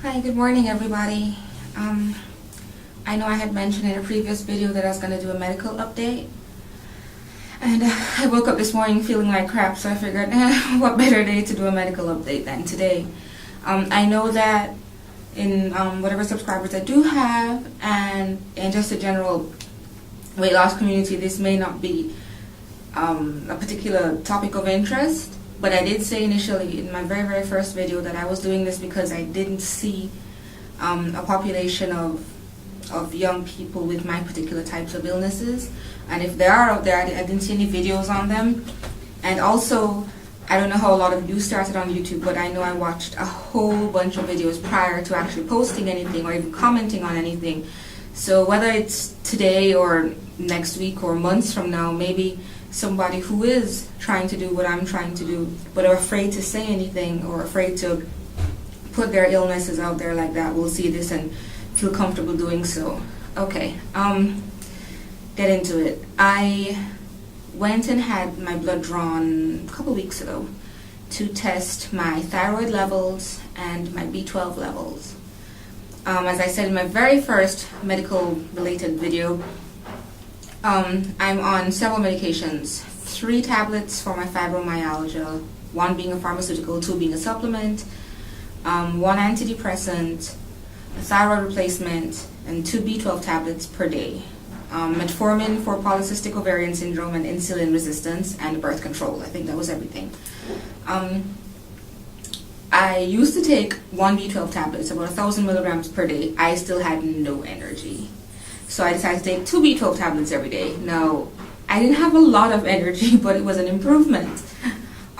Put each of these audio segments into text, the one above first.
Hi, good morning everybody. I know I had mentioned in a previous video that I was going to do a medical update, and I woke up this morning feeling like crap, so I figured what better day to do a medical update than today. I know that in whatever subscribers I do have and in just a general weight loss community, this may not be a particular topic of interest, but I did say initially in my very first video that I was doing this because I didn't see a population of young people with my particular types of illnesses, and if they are out there, I didn't see any videos on them. And also, I don't know how a lot of you started on YouTube, but I know I watched a whole bunch of videos prior to actually posting anything or even commenting on anything. So whether it's today or next week or months from now, maybe somebody who is trying to do what I'm trying to do but are afraid to say anything or afraid to put their illnesses out there like that will see this and feel comfortable doing so. Okay, get into it. I went and had my blood drawn a couple weeks ago to test my thyroid levels and my B12 levels. As I said in my very first medical related video, I'm on several medications, 3 tablets for my fibromyalgia, 1 being a pharmaceutical, 2 being a supplement, 1 antidepressant, a thyroid replacement, and 2 B12 tablets per day. Metformin for polycystic ovarian syndrome and insulin resistance, and birth control. I think that was everything. I used to take 1 B12 tablet, it's about 1,000 milligrams per day. I still had no energy. So I decided to take 2 B12 tablets every day. Now, I didn't have a lot of energy, but it was an improvement.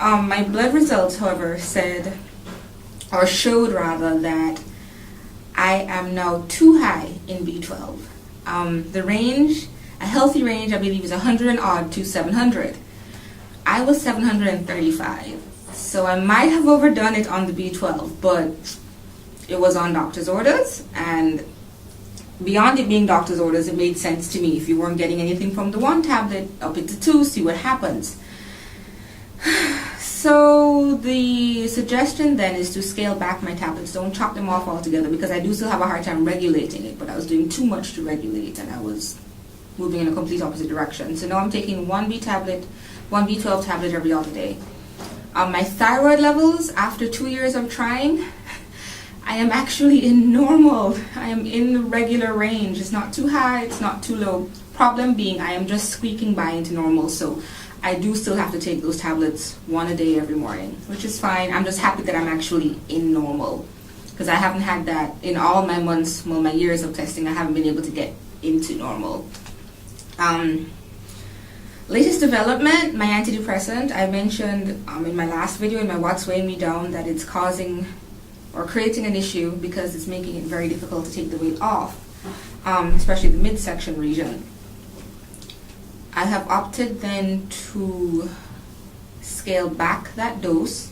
My blood results, however, said, or showed rather, that I am now too high in B12. The range, a healthy range, I believe is 100 and odd to 700. I was 735. So I might have overdone it on the B12, but it was on doctor's orders, and beyond it being doctor's orders, it made sense to me. If you weren't getting anything from the 1 tablet, up it to 2, see what happens. So the suggestion then is to scale back my tablets. Don't chop them off altogether, because I do still have a hard time regulating it, but I was doing too much to regulate and I was moving in a complete opposite direction. So now I'm taking 1 B12 tablet every other day. My thyroid levels, after 2 years of trying, I am actually in normal. I am in the regular range. It's not too high, it's not too low. Problem being, I am just squeaking by into normal, so I do still have to take those tablets 1 a day every morning, which is fine. I'm just happy that I'm actually in normal, because I haven't had that in all my months, well, my years of testing. I haven't been able to get into normal. Latest development, my antidepressant. I mentioned in my last video, in my What's Weighing Me Down, that it's causing or creating an issue because it's making it very difficult to take the weight off, especially the midsection region. I have opted then to scale back that dose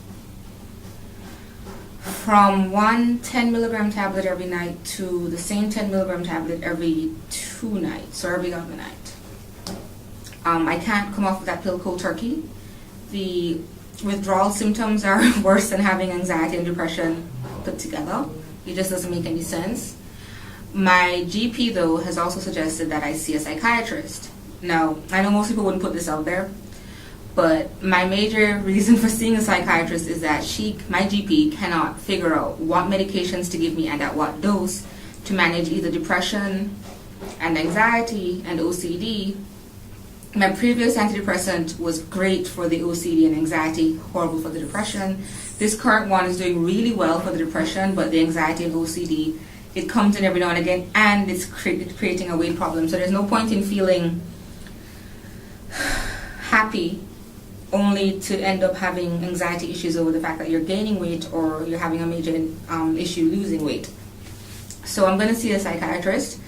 from 1 10 milligram tablet every night to the same 10 milligram tablet every 2 nights, or every other night. I can't come off of that pill cold turkey. The withdrawal symptoms are worse than having anxiety and depression put together. It just doesn't make any sense. My GP, though, has also suggested that I see a psychiatrist. Now, I know most people wouldn't put this out there, but my major reason for seeing a psychiatrist is that my GP cannot figure out what medications to give me and at what dose to manage either depression and anxiety and OCD. My previous antidepressant was great for the OCD and anxiety, horrible for the depression. This current one is doing really well for the depression, but the anxiety and OCD, it comes in every now and again, and it's creating a weight problem. So there's no point in feeling happy only to end up having anxiety issues over the fact that you're gaining weight or you're having a major issue losing weight. So I'm going to see a psychiatrist.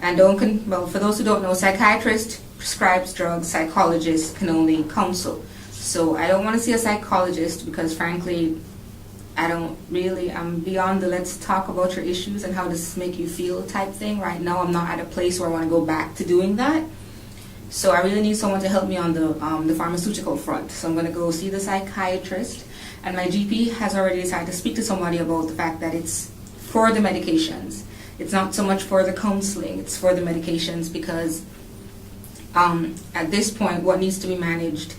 And for those who don't know, psychiatrist prescribes drugs, psychologists can only counsel. So I don't want to see a psychologist because, frankly, I'm beyond the let's talk about your issues and how does this make you feel type thing. Right now I'm not at a place where I want to go back to doing that. So I really need someone to help me on the pharmaceutical front. So I'm going to go see the psychiatrist, and my GP has already decided to speak to somebody about the fact that it's for the medications. It's not so much for the counseling, it's for the medications, because at this point what needs to be managed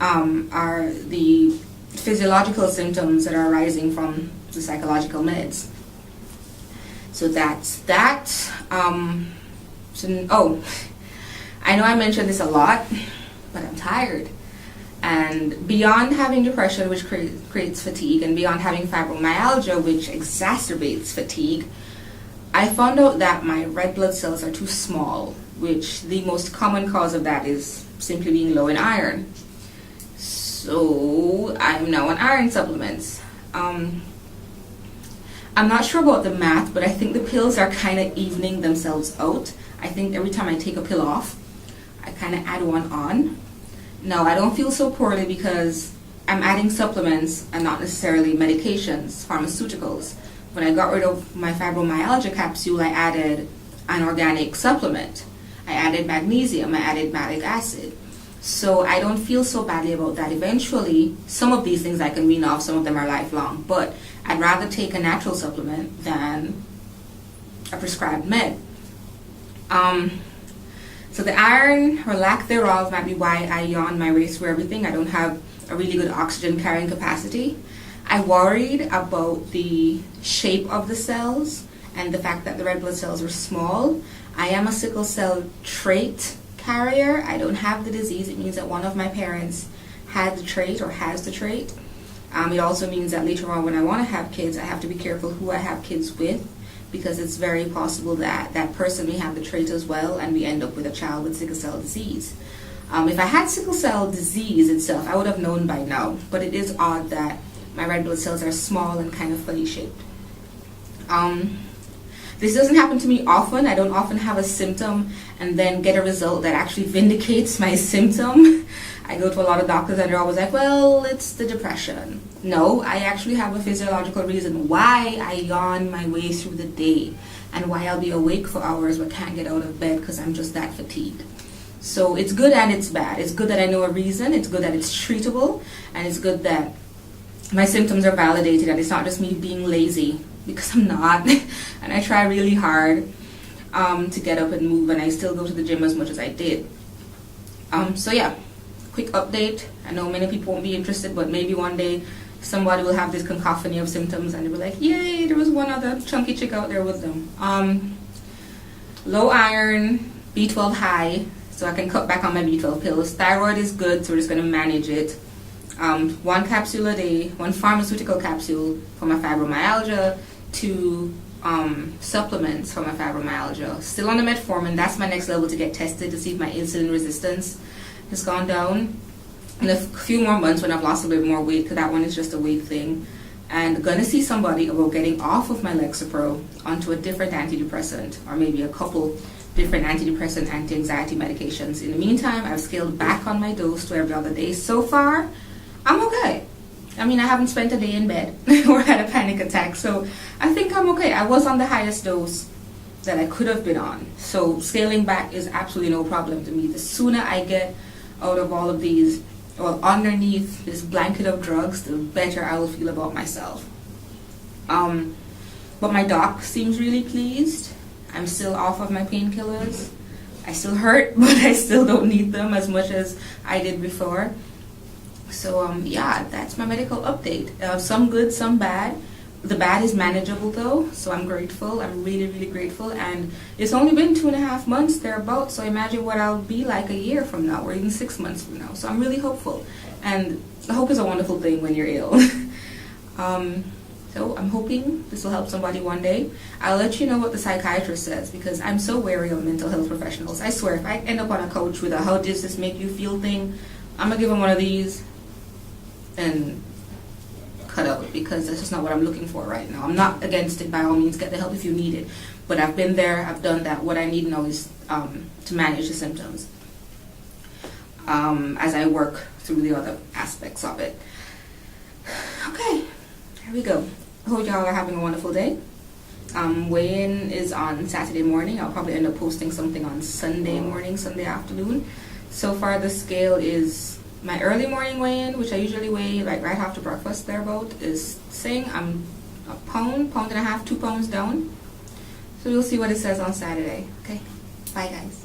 are the physiological symptoms that are arising from the psychological meds. So that's that. I know I mentioned this a lot, but I'm tired. And beyond having depression, which creates fatigue, and beyond having fibromyalgia, which exacerbates fatigue, I found out that my red blood cells are too small, which the most common cause of that is simply being low in iron. So I'm now on iron supplements. I'm not sure about the math, but I think the pills are kind of evening themselves out. I think every time I take a pill off, I kind of add one on. Now, I don't feel so poorly because I'm adding supplements and not necessarily medications, pharmaceuticals. When I got rid of my fibromyalgia capsule, I added an organic supplement. I added magnesium, I added malic acid. So I don't feel so badly about that. Eventually, some of these things I can wean off, some of them are lifelong, but I'd rather take a natural supplement than a prescribed med. So the iron, or lack thereof, might be why I yawn my way through everything. I don't have a really good oxygen carrying capacity. I worried about the shape of the cells and the fact that the red blood cells are small. I am a sickle cell trait carrier. I don't have the disease. It means that one of my parents had the trait or has the trait. It also means that later on when I want to have kids, I have to be careful who I have kids with, because it's very possible that that person may have the trait as well and we end up with a child with sickle cell disease. If I had sickle cell disease itself, I would have known by now, but it is odd that my red blood cells are small and kind of funny shaped. This doesn't happen to me often. I don't often have a symptom and then get a result that actually vindicates my symptom. I go to a lot of doctors and they're always like, well, it's the depression. No, I actually have a physiological reason why I yawn my way through the day and why I'll be awake for hours but can't get out of bed because I'm just that fatigued. So it's good and it's bad. It's good that I know a reason, it's good that it's treatable, and it's good that my symptoms are validated and it's not just me being lazy, because I'm not. And I try really hard to get up and move, and I still go to the gym as much as I did. So yeah, quick update. I know many people won't be interested, but maybe one day somebody will have this cacophony of symptoms and they'll be like, yay, there was one other chunky chick out there with them. Low iron, B12 high, so I can cut back on my B12 pills. Thyroid is good, so we're just going to manage it. One capsule a day, one pharmaceutical capsule for my fibromyalgia, 2 supplements for my fibromyalgia. Still on the metformin. That's my next level to get tested to see if my insulin resistance has gone down. In a few more months when I've lost a bit more weight, because that one is just a weight thing. And gonna see somebody about getting off of my Lexapro onto a different antidepressant, or maybe a couple different antidepressant, anti-anxiety medications. In the meantime, I've scaled back on my dose to every other day. So far, I'm okay. I mean, I haven't spent a day in bed or had a panic attack, so I think I'm okay. I was on the highest dose that I could have been on, so scaling back is absolutely no problem to me. The sooner I get out of all of these, well, underneath this blanket of drugs, the better I will feel about myself. But my doc seems really pleased. I'm still off of my painkillers. I still hurt, but I still don't need them as much as I did before. So yeah, that's my medical update. Some good, some bad. The bad is manageable though, so I'm grateful. I'm really, really grateful. And it's only been 2.5 months thereabouts, so imagine what I'll be like a year from now, or even 6 months from now. So I'm really hopeful. And hope is a wonderful thing when you're ill. So I'm hoping this will help somebody one day. I'll let you know what the psychiatrist says, because I'm so wary of mental health professionals. I swear, if I end up on a couch with a "how does this make you feel" thing, I'm gonna give them one of these and cut out, because that's just not what I'm looking for right now. I'm not against it, by all means, get the help if you need it, but I've been there, I've done that. What I need now is to manage the symptoms as I work through the other aspects of it. Okay, here we go. I hope y'all are having a wonderful day. Weigh-in is on Saturday morning. I'll probably end up posting something on Sunday morning, Sunday afternoon. So far the scale is my early morning weigh-in, which I usually weigh like right after breakfast thereabout, is saying I'm a pound and a half, 2 pounds down. So we'll see what it says on Saturday. Okay, bye guys.